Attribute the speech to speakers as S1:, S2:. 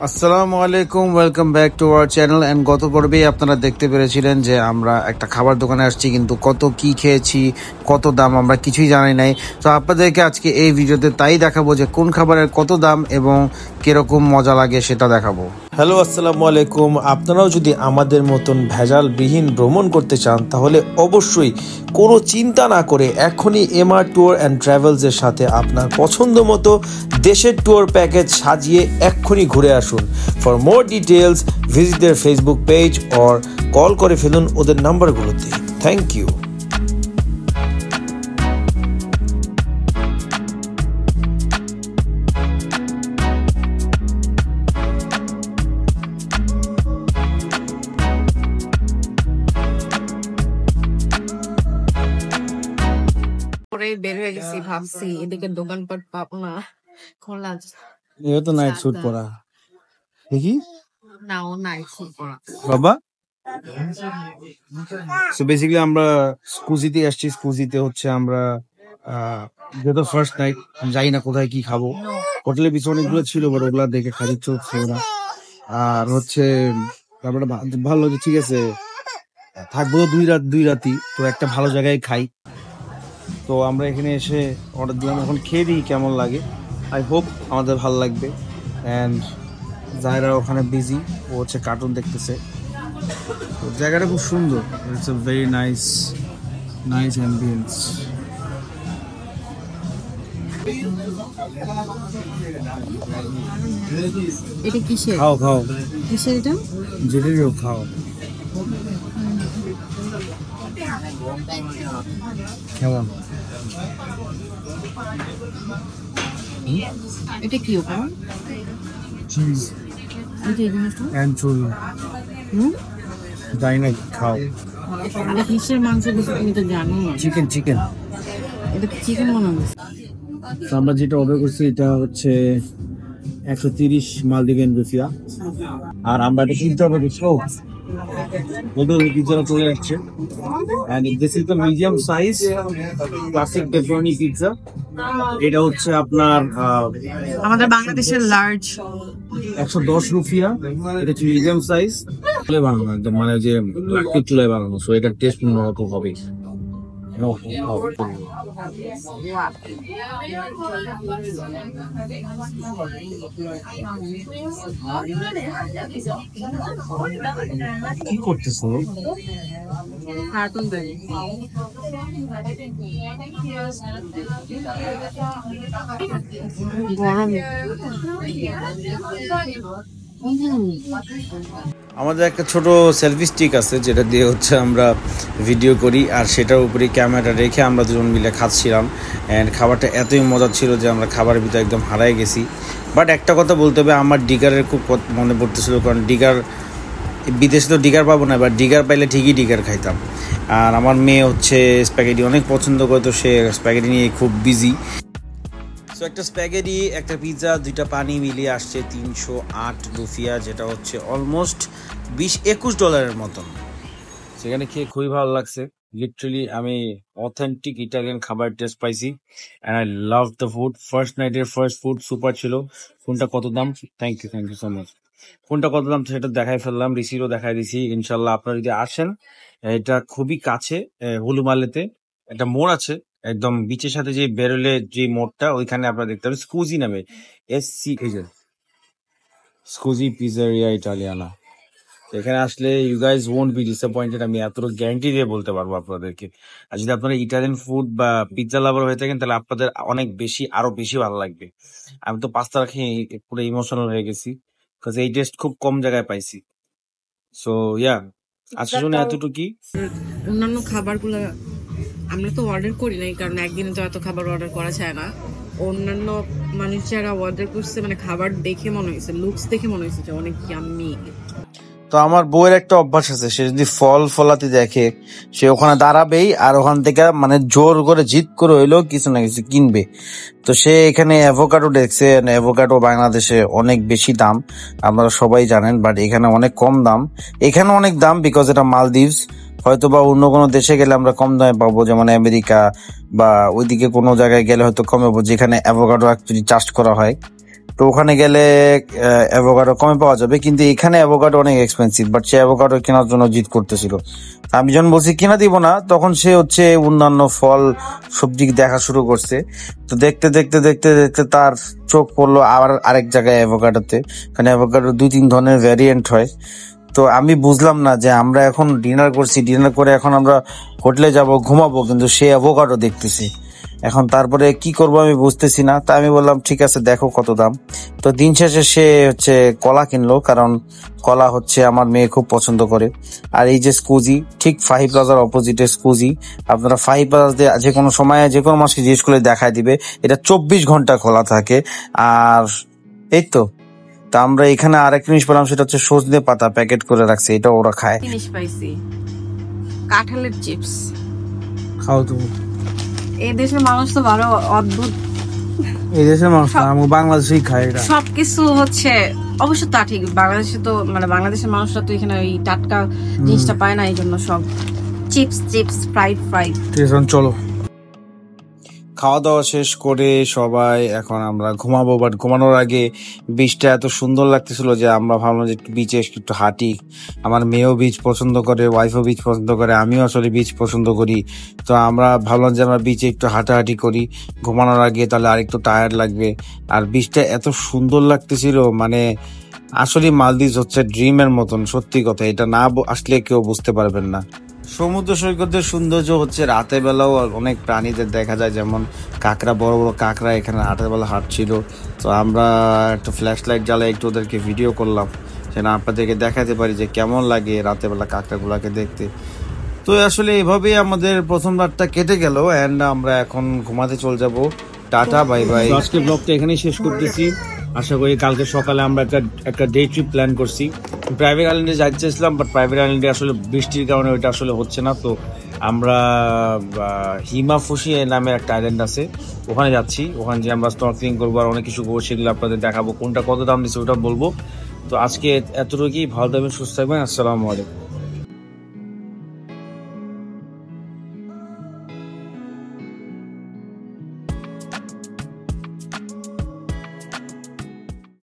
S1: আসসালামু আলাইকুম, welcome back to our channel. And গত পর্বেই আপনারা দেখতে পেরেছিলেন যে আমরা একটা খাবার দোকানে আসছি, কিন্তু কত কি খেয়েছি, কত দাম আমরা কিছুই জানি নাই। তো আপনাদেরকে আজকে এই ভিডিওতে তাই দেখাবো যে কোন খাবারের কত দাম এবং কিরকম মজা লাগে সেটা দেখাবো।
S2: হ্যালো, আসসালামু আলাইকুম। আপনারাও যদি আমাদের মতন ভেজালবিহীন ভ্রমণ করতে চান তাহলে অবশ্যই কোনো চিন্তা না করে এখনই এমআর ট্যুর অ্যান্ড ট্রাভেলসের সাথে আপনার পছন্দ মতো দেশের ট্যুর প্যাকেজ সাজিয়ে এক্ষুনি ঘুরে আসুন। For more details visit their Facebook page or call করে ফেলুন ওদের নাম্বারগুলোতে। Thank you.
S3: বের হয়ে গেছি, ভাবছি এদিকে দোকানপাট পাবো না, খোলা
S1: এটা তো নাইট স্যুট পরা দেখি
S3: না, ও নাই স্যুট পরা
S1: বাবা। সো বেসিক্যালি আমরা স্কুজিতে আসছি। স্কুজিতে হচ্ছে আমরা যেহেতু ফার্স্ট নাইট যাই না কোথায় কি খাবো। হোটেলের পিছনে অনেকগুলো ছিল, বাট ওগুলা দেখে খালি চোখ ছিল না। আর হচ্ছে তারপরে ভালো যে ঠিক আছে থাকবো তো দুই রাতি, তো একটা ভালো জায়গায় খাই। তো আমরা এখানে এসে অর্ডার দিলাম, এখন খেয়ে দিই কেমন লাগে। আই হোপ আমাদের ভালো লাগবে। অ্যান্ড জায়রা ওখানে বিজি, ও হচ্ছে কার্টুন দেখতেছে। তো জায়গাটা খুব সুন্দর, it's a very nice ambience.
S3: এটা কিসের?
S1: খাও
S3: কিসের এটা?
S1: যেটা খাও। কেমন?
S3: এটা কি ওপর?
S1: চিজ
S3: এটা এই জিনিসটা?
S1: অ্যানচোভি। জানি না, খাও।
S3: এটা কিসের মাংস দিচ্ছে তুমি তো জানো না।
S1: চিকেন।
S3: এটা চিকেন মনে হচ্ছে।
S1: তো আমরা যেটা অর্ডার করছি এটা হচ্ছে 130 মালদ্বীপিয়ান রুপিয়া। আর আমরা এটা কিনতে হবে পিজ্জাটা চলে যাচ্ছে। And this is the medium size classic pepperoni pizza. এটা হচ্ছে আপনার
S3: আমাদের বাংলাদেশের লার্জ
S1: 110 রুপিয়া। এটা হচ্ছে মিডিয়াম সাইজ, চুলায় বানানো, একদম মানে যে লাকড়ির চুলায় বানানো। সো এটার টেস্ট অন্যরকম হবে। কি করতেছো?
S3: কার্টুন দেখি। গরম।
S2: আমাদের একটা ছোট সেলফি স্টিক আছে যেটা দিয়ে হচ্ছে আমরা ভিডিও করি, আর সেটার উপরে ক্যামেরাটা রেখে আমরা দুজন মিলে খাচ্ছিলাম। অ্যান্ড খাবারটা এতই মজা ছিল যে আমরা খাবারের ভিতরে একদম হারাই গেছি। বাট একটা কথা বলতে হবে, আমার ডিগারের খুব মনে পড়তেছিল, কারণ ডিগার বিদেশে তো ডিগার পাবো না, বাট ডিগার পাইলে ঠিকই ডিগার খাইতাম। আর আমার মেয়ে হচ্ছে স্প্যাগেটি অনেক পছন্দ করে, তো সে স্প্যাগেটি নিয়ে খুব বিজি। সো একটা স্প্যাগেটি, একটা পিৎজা, 2টা পানি মিলিয়ে আসছে 308 রুপিয়া, যেটা হচ্ছে অলমোস্ট $20-21 মতন। সেখানে খেয়ে খুবই ভালো লাগছে। লিটারালি আমি অথেন্টিক ইটালিয়ান খাবার টেস্ট পাইছি। And I love the food. First নাইটের ফার্স্ট ফুড সুপার ছিল। কোনটা কত দাম? Thank you so much. কোনটা কত দাম সেটা দেখাই ফেললাম, রিসিটও দেখাই দিছি। ইনশাল্লাহ আপনারা যদি আসেন, এটা খুবই কাছে, হুলুমালেতে একটা মোড় আছে একদম বিচের সাথে, যে বেরোলে যে মোড়টা, ওইখানে আপনারা দেখতে পাবেন স্কুজি নামে, স্কুজি পিজারিয়া ইটালিয়ানা। এখানে আসলে you guys won't be disappointed, আমি এতটুকু গ্যারান্টি দিয়ে বলতে পারবো আপনাদেরকে। আর যদি আপনারা ইটালিয়ান ফুড বা পিৎজা লাভার হয়ে থাকেন, তাহলে আপনাদের অনেক বেশি, আরো বেশি ভালো লাগবে। আমি তো পাস্তা খেয়ে পুরো ইমোশনাল হয়ে গেছি, বিকজ এই টেস্ট খুব কম জায়গায় পাইছি। সো ইয়া, আজকের জন্য এতটুকুই।
S3: অন্যান্য খাবারগুলো আমরা তো অর্ডার করি নাই, কারণ একদিনে তো এত খাবার অর্ডার করা যায় না। অন্যান্য মানুষ যারা অর্ডার করছে, মানে খাবার দেখে মনে হয়েছে, লুকস দেখে মনে হয়েছে যে অনেক ইয়াম্মি।
S1: তো আমার বউয়ের একটা অভ্যাস আছে, সে যদি ফলাতে দেখে সে ওখানে দাঁড়াবেই, আর ওখান থেকে মানে জোর করে জিদ করে হইলেও কিছু না কিছু কিনবে। তো সে এখানে অ্যাভোকাডো দেখছে। অ্যাভোকাডো বাংলাদেশে অনেক বেশি দাম, আপনারা সবাই জানেন, বাট এখানে অনেক কম দাম। এখানে অনেক দাম বিকজ এটা মালদ্বীপস। হয়তো বা অন্য কোনো দেশে গেলে আমরা কম দামে পাবো, যেমন আমেরিকা বা ওইদিকে কোনো জায়গায় গেলে হয়তো কমে পাবো, যেখানে অ্যাভোকাডো অ্যাকচুয়ালি চাষ করা হয়।
S2: তো ওখানে গেলে অ্যাভোকাডো কমে পাওয়া যাবে, কিন্তু এখানে অ্যাভোকাডো অনেক এক্সপেন্সিভ, বাট সে অ্যাভোকাডো কেনার জন্য জিদ করতেছিল। আমি যখন বলছি কিনা দিব না, তখন সে হচ্ছে অন্যান্য ফল সবজি দেখা শুরু করছে। তো দেখতে দেখতে দেখতে দেখতে তার চোখ পড়লো আবার আরেক জায়গায় অ্যাভোকাডোতে, কারণ অ্যাভোকাডো 2-3 ধরনের ভ্যারিয়েন্ট হয়। তো আমি বুঝলাম না যে আমরা এখন ডিনার করছি, ডিনার করে এখন আমরা হোটেলে যাব ঘুমাবো, কিন্তু সে অ্যাভোকাডো দেখতেছি। এখন তারপরে কি করব আমি বুঝতেছি না। তা আমি বললাম ঠিক আছে দেখো কত দাম। তো দিন শেষে সে হচ্ছে কলা কিনলো, কারণ কলা হচ্ছে আমার মেয়ে খুব পছন্দ করে। আর এই যে স্কুজি, ঠিক ফাহিম প্লাজার অপোজিটে স্কুজি, আপনারা ফাহিম প্লাজা দিয়ে যে কোনো সময়ে যে কোনো মাসকে জিজ্ঞেস করলে দেখায় দিবে, এটা 24 ঘন্টা খোলা থাকে। আর এই তো তা আমরা এখানে আরেক জিনিস পেলাম, সেটা হচ্ছে সজনে পাতা প্যাকেট করে রাখছে, এটা ওরা খায়।
S3: জিনিস পাইছি, কাঁঠালের চিপস।
S1: খাও তুমি।
S3: এই দেশের মানুষ তো ভালো অদ্ভুত,
S1: এই দেশের মানুষ আমি বাংলাদেশেই খাই এটা।
S3: সবকিছু হচ্ছে অবশ্য তা ঠিক, বাংলাদেশে তো মানে বাংলাদেশের মানুষরা তো এখানে ওই টাটকা জিনিসটা পায় না, এই জন্য সব চিপস চিপস ফ্রাইড ফ্রাইড।
S1: ঠিক আছে চলো।
S2: খাওয়া দাওয়া শেষ করে সবাই এখন আমরা ঘুমাবো, বাট ঘুমানোর আগে বীচটা এত সুন্দর লাগতেছিল যে আমরা ভাবলাম যে একটু বিচে একটু হাঁটি। আমার মেয়েও বিচ পছন্দ করে, ওয়াইফও বিচ পছন্দ করে, আমিও আসলে বিচ পছন্দ করি। তো আমরা ভাবলাম যে আমরা বিচে একটু হাঁটাহাঁটি করি ঘুমানোর আগে, তাহলে আরেকটু টায়ার্ড লাগবে। আর বিচটা এত সুন্দর লাগতেছিল, মানে আসলে মালদ্বীপ হচ্ছে ড্রিমের মতন, সত্যি কথা, এটা না আসলে কেউ বুঝতে পারবেন না। সমুদ্র সৈকতের সৌন্দর্য হচ্ছে রাতের বেলাও অনেক প্রাণীদের দেখা যায়, যেমন কাঁকড়া, বড় বড় কাঁকড়া এখানে রাতের বেলা হাঁটছিল। তো আমরা একটা ফ্ল্যাশ লাইট জ্বালাই একটু ওদেরকে ভিডিও করলাম, যেন আপনাদেরকে দেখাতে পারি যে কেমন লাগে রাতের বেলা কাঁকড়াগুলাকে দেখতে। তো আসলে এভাবেই আমাদের প্রথম রাতটা কেটে গেল, অ্যান্ড আমরা এখন ঘুমাতে চলে যাব। Tata, bye bye.
S1: আজকে ব্লগটা এখানেই শেষ করতেছি। আশা করি কালকে সকালে আমরা একটা ডে ট্রিপ প্ল্যান করছি। প্রাইভেট আইল্যান্ডে যাইতে চাইছিলাম, বাট প্রাইভেট আইল্যান্ডে আসলে বৃষ্টির কারণে ওইটা আসলে হচ্ছে না। তো আমরা হিমাফুসি নামের একটা আইল্যান্ড আছে, ওখানে যাচ্ছি। ওখানে যে আমরা স্নর্কেলিং করবো আর অনেক কিছু করবো, সেগুলো আপনাদের দেখাবো। কোনটা কত দাম দিচ্ছে ওটা বলবো। তো আজকে এতটুকুই, ভালো থাকবেন, সুস্থ থাকবেন, আসসালামু আলাইকুম।